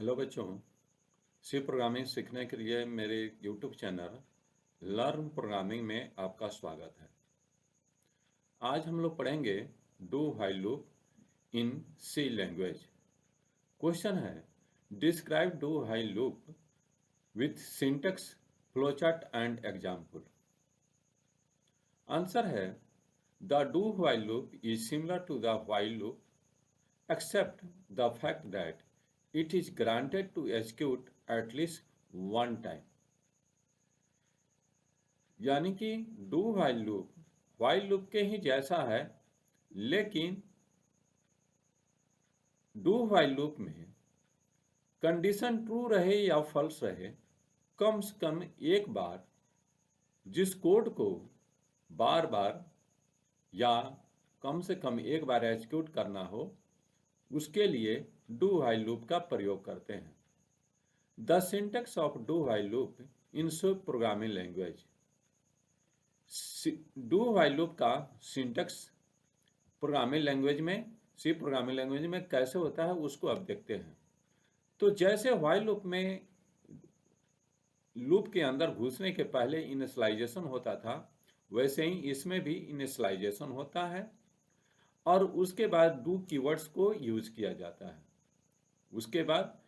Hello बच्चों, सी programming सीखने के लिए मेरे यूट्यूब चैनल लर्न प्रोग्रामिंग में आपका स्वागत है। आज हम लोग पढ़ेंगे do while loop in C language. Question है, describe do while loop with syntax, flowchart and example. Answer है, the do while loop is similar to the while loop except the fact that it is granted to execute at least one time। यानी कि do while loop के ही जैसा है, लेकिन do while loop में condition true रहे या false रहे, कम से कम एक बार जिस कोड को बार बार या कम से कम एक बार एग्जीक्यूट करना हो, उसके लिए डू व्हाइल लूप का प्रयोग करते हैं। The syntax of do while loop in C programming language. Do while loop का सिंटैक्स प्रोग्रामिंग लैंग्वेज में, सी प्रोग्रामिंग लैंग्वेज में कैसे होता है उसको अब देखते हैं। तो जैसे व्हाइल लूप में लूप के अंदर घुसने के पहले इनिशियलाइजेशन होता था, वैसे ही इसमें भी इनिशियलाइजेशन होता है और उसके बाद डू कीवर्ड्स को यूज किया जाता है। उसके बाद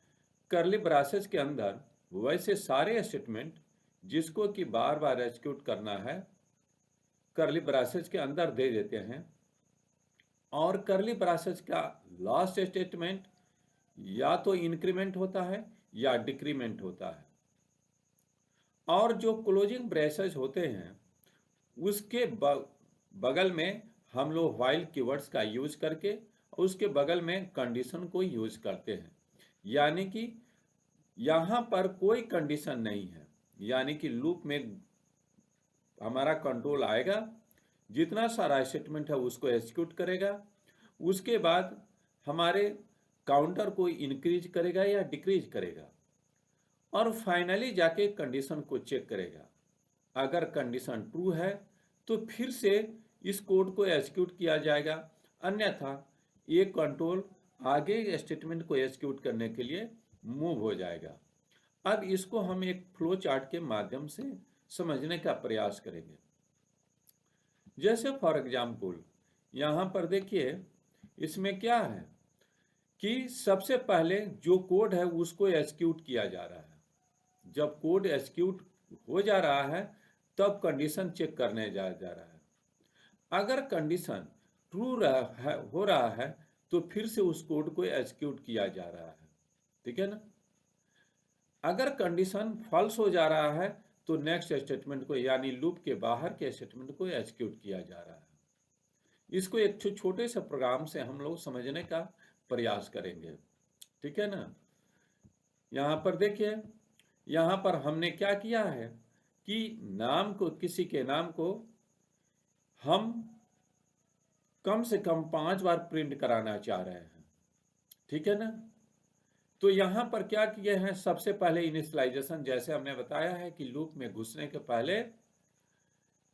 कर्ली ब्रेसेस के अंदर वैसे सारे स्टेटमेंट जिसको कि बार बार एग्जीक्यूट करना है, कर्ली ब्रेसेस के अंदर दे देते हैं और कर्ली ब्रेसेस का लास्ट स्टेटमेंट या तो इंक्रीमेंट होता है या डिक्रीमेंट होता है। और जो क्लोजिंग ब्रेसेस होते हैं उसके बगल में हम लोग व्हाइल कीवर्ड्स का यूज करके उसके बगल में कंडीशन को यूज करते हैं। यानी कि यहाँ पर कोई कंडीशन नहीं है, यानी कि लूप में हमारा कंट्रोल आएगा, जितना सारा स्टेटमेंट है उसको एग्जीक्यूट करेगा, उसके बाद हमारे काउंटर को इंक्रीज करेगा या डिक्रीज करेगा और फाइनली जाके कंडीशन को चेक करेगा। अगर कंडीशन ट्रू है तो फिर से इस कोड को एग्जीक्यूट किया जाएगा, अन्यथा ये कंट्रोल आगे स्टेटमेंट को एग्जीक्यूट करने के लिए मूव हो जाएगा। अब इसको हम एक फ्लो चार्ट के माध्यम से समझने का प्रयास करेंगे। जैसे फॉर एग्जाम्पल यहाँ पर देखिए, इसमें क्या है कि सबसे पहले जो कोड है उसको एग्जीक्यूट किया जा रहा है। जब कोड एग्जीक्यूट हो जा रहा है तब कंडीशन चेक करने जा रहा है। अगर कंडीशन ट्रू हो रहा है तो फिर से उस कोड को एग्जीक्यूट किया जा रहा है, ठीक है ना। अगर कंडीशन फॉल्स हो जा रहा है तो नेक्स्ट स्टेटमेंट को, यानी लूप के बाहर के स्टेटमेंट को एग्जीक्यूट किया जा रहा है। इसको एक छोटे से प्रोग्राम से हम लोग समझने का प्रयास करेंगे, ठीक है ना। यहाँ पर देखिए, यहाँ पर हमने क्या किया है कि नाम को, किसी के नाम को हम कम से कम 5 बार प्रिंट कराना चाह रहे हैं, ठीक है ना। तो यहाँ पर क्या किए हैं, सबसे पहले इनिशियलाइजेशन, जैसे हमने बताया है कि लूप में घुसने के पहले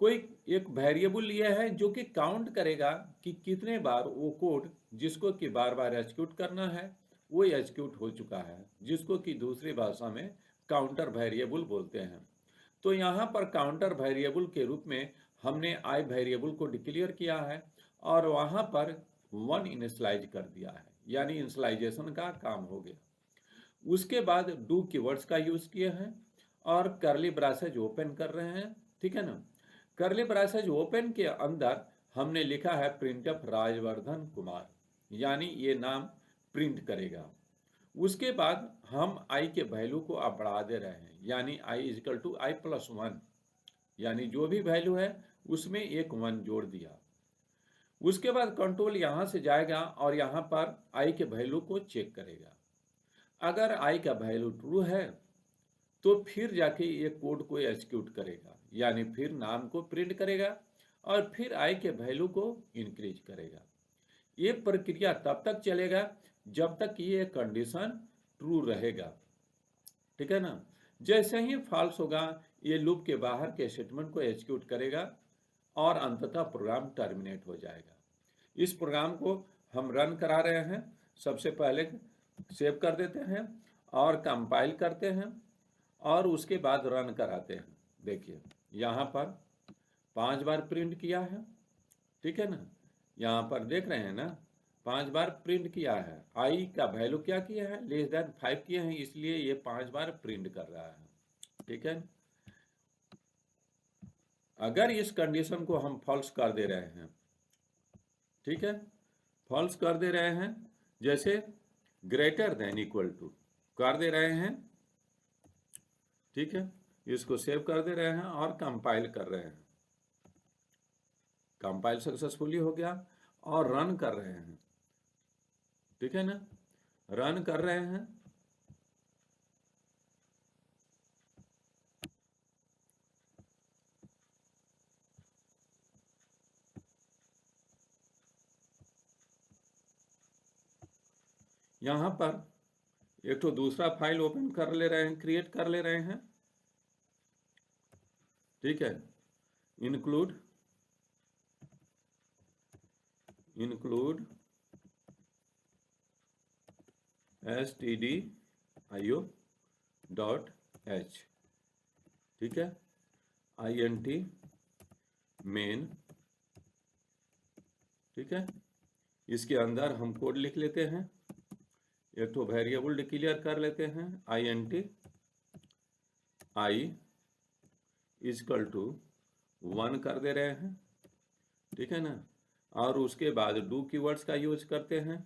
कोई एक वेरिएबल लिया है जो कि काउंट करेगा कि कितने बार वो कोड जिसको कि बार बार एग्जीक्यूट करना है वो एग्जीक्यूट हो चुका है, जिसको कि दूसरी भाषा में काउंटर वेरिएबल बोलते हैं। तो यहाँ पर काउंटर वेरिएबल के रूप में हमने आई वेरिएबल को डिक्लेयर किया है और वहाँ पर 1 इनिशियलाइज कर दिया है, यानी इनिशियलाइजेशन का काम हो गया। उसके बाद डू कीवर्ड्स का यूज किए हैं और कर्ली ब्रेसेज ओपन कर रहे हैं, ठीक है ना। कर्ली ब्रेसेज ओपन के अंदर हमने लिखा है प्रिंटफ राजवर्धन कुमार, यानी ये नाम प्रिंट करेगा। उसके बाद हम आई के वैल्यू को अब बढ़ा दे रहे हैं, यानी I equal to I plus 1, यानी जो भी वैल्यू है उसमें एक 1 जोड़ दिया। उसके बाद कंट्रोल यहाँ से जाएगा और यहाँ पर आई के वैल्यू को चेक करेगा। अगर आई का वैल्यू ट्रू है तो फिर जाके ये कोड को एग्जीक्यूट करेगा, यानी फिर नाम को प्रिंट करेगा और फिर आई के वैल्यू को इंक्रीज करेगा। ये प्रक्रिया तब तक चलेगा जब तक ये कंडीशन ट्रू रहेगा, ठीक है ना। जैसे ही फॉल्स होगा ये लूप के बाहर के स्टेटमेंट को एग्जीक्यूट करेगा और अंततः प्रोग्राम टर्मिनेट हो जाएगा। इस प्रोग्राम को हम रन करा रहे हैं, सबसे पहले सेव कर देते हैं और कंपाइल करते हैं और उसके बाद रन कराते हैं। देखिए यहाँ पर 5 बार प्रिंट किया है, ठीक है ना, यहाँ पर देख रहे हैं ना 5 बार प्रिंट किया है। आई का वैल्यू क्या किया है, लेस देन 5 किए हैं, इसलिए ये 5 बार प्रिंट कर रहा है, ठीक है। अगर इस कंडीशन को हम फॉल्स कर दे रहे हैं, ठीक है, फॉल्स कर दे रहे हैं, जैसे ग्रेटर देन इक्वल टू कर दे रहे हैं, ठीक है, इसको सेव कर दे रहे हैं और कंपाइल कर रहे हैं। कंपाइल सक्सेसफुली हो गया और रन कर रहे हैं, ठीक है ना, रन कर रहे हैं। यहाँ पर एक तो दूसरा फाइल ओपन कर ले रहे हैं, क्रिएट कर ले रहे हैं, ठीक है, इंक्लूड stdio.h, ठीक है, int main, ठीक है। इसके अंदर हम कोड लिख लेते हैं, एक तो वेरिएबल डिक्लेयर कर लेते हैं, int i इक्वल टू 1 कर दे रहे हैं, ठीक है ना, और उसके बाद डू कीवर्ड्स का यूज करते हैं,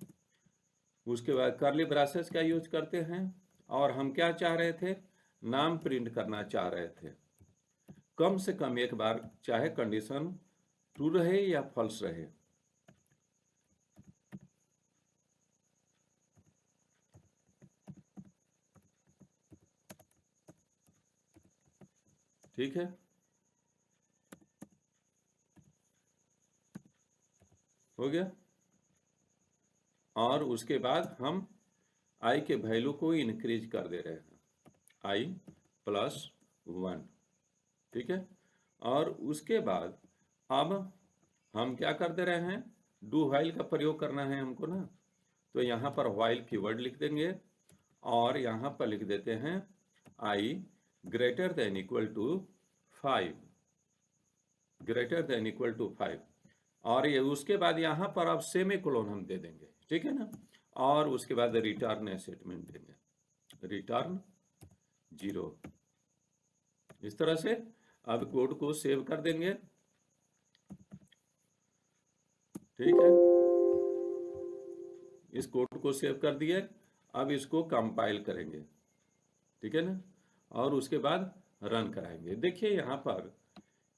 उसके बाद कर्ली ब्रेसेस का यूज करते हैं, और हम क्या चाह रहे थे, नाम प्रिंट करना चाह रहे थे। कम से कम एक बार चाहे कंडीशन ट्रू रहे या फॉल्स रहे, ठीक है, हो गया। और उसके बाद हम आई के वैल्यू को इंक्रीज कर दे रहे हैं, i+1, ठीक है। और उसके बाद अब हम क्या कर दे रहे हैं, डू व्हाइल का प्रयोग करना है हमको ना, तो यहाँ पर व्हाइल कीवर्ड लिख देंगे और यहाँ पर लिख देते हैं i greater than equal to 5, greater than equal to 5, और ये उसके बाद यहाँ पर अब सेमीकोलन हम दे देंगे, ठीक है ना, और उसके बाद रिटर्न स्टेटमेंट देंगे, रिटर्न 0। इस तरह से अब कोड को सेव कर देंगे, ठीक है, इस कोड को सेव कर दिए। अब इसको कंपाइल करेंगे, ठीक है ना, और उसके बाद रन कराएंगे। देखिए यहाँ पर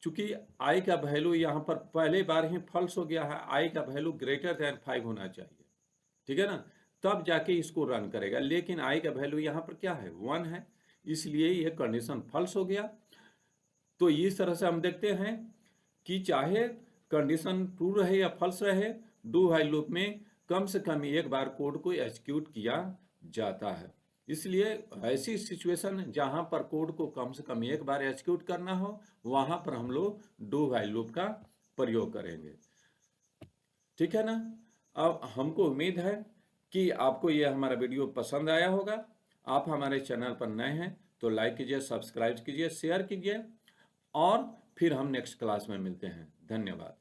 चूंकि आई का वैल्यू यहाँ पर पहले बार ही फॉल्स हो गया है, आई का वैल्यू ग्रेटर देन 5 होना चाहिए, ठीक है ना, तब जाके इसको रन करेगा, लेकिन आई का वैल्यू यहाँ पर क्या है, 1 है, इसलिए ये कंडीशन फॉल्स हो गया। तो इस तरह से हम देखते हैं कि चाहे कंडीशन ट्रू रहे या फॉल्स रहे, डू व्हाइल लूप में कम से कम एक बार कोड को एग्जीक्यूट किया जाता है। इसलिए ऐसी सिचुएशन जहां पर कोड को कम से कम एक बार एग्जीक्यूट करना हो, वहां पर हम लोग डू व्हाइल लूप का प्रयोग करेंगे, ठीक है ना। अब हमको उम्मीद है कि आपको यह हमारा वीडियो पसंद आया होगा। आप हमारे चैनल पर नए हैं तो लाइक कीजिए, सब्सक्राइब कीजिए, शेयर कीजिए, और फिर हम नेक्स्ट क्लास में मिलते हैं। धन्यवाद।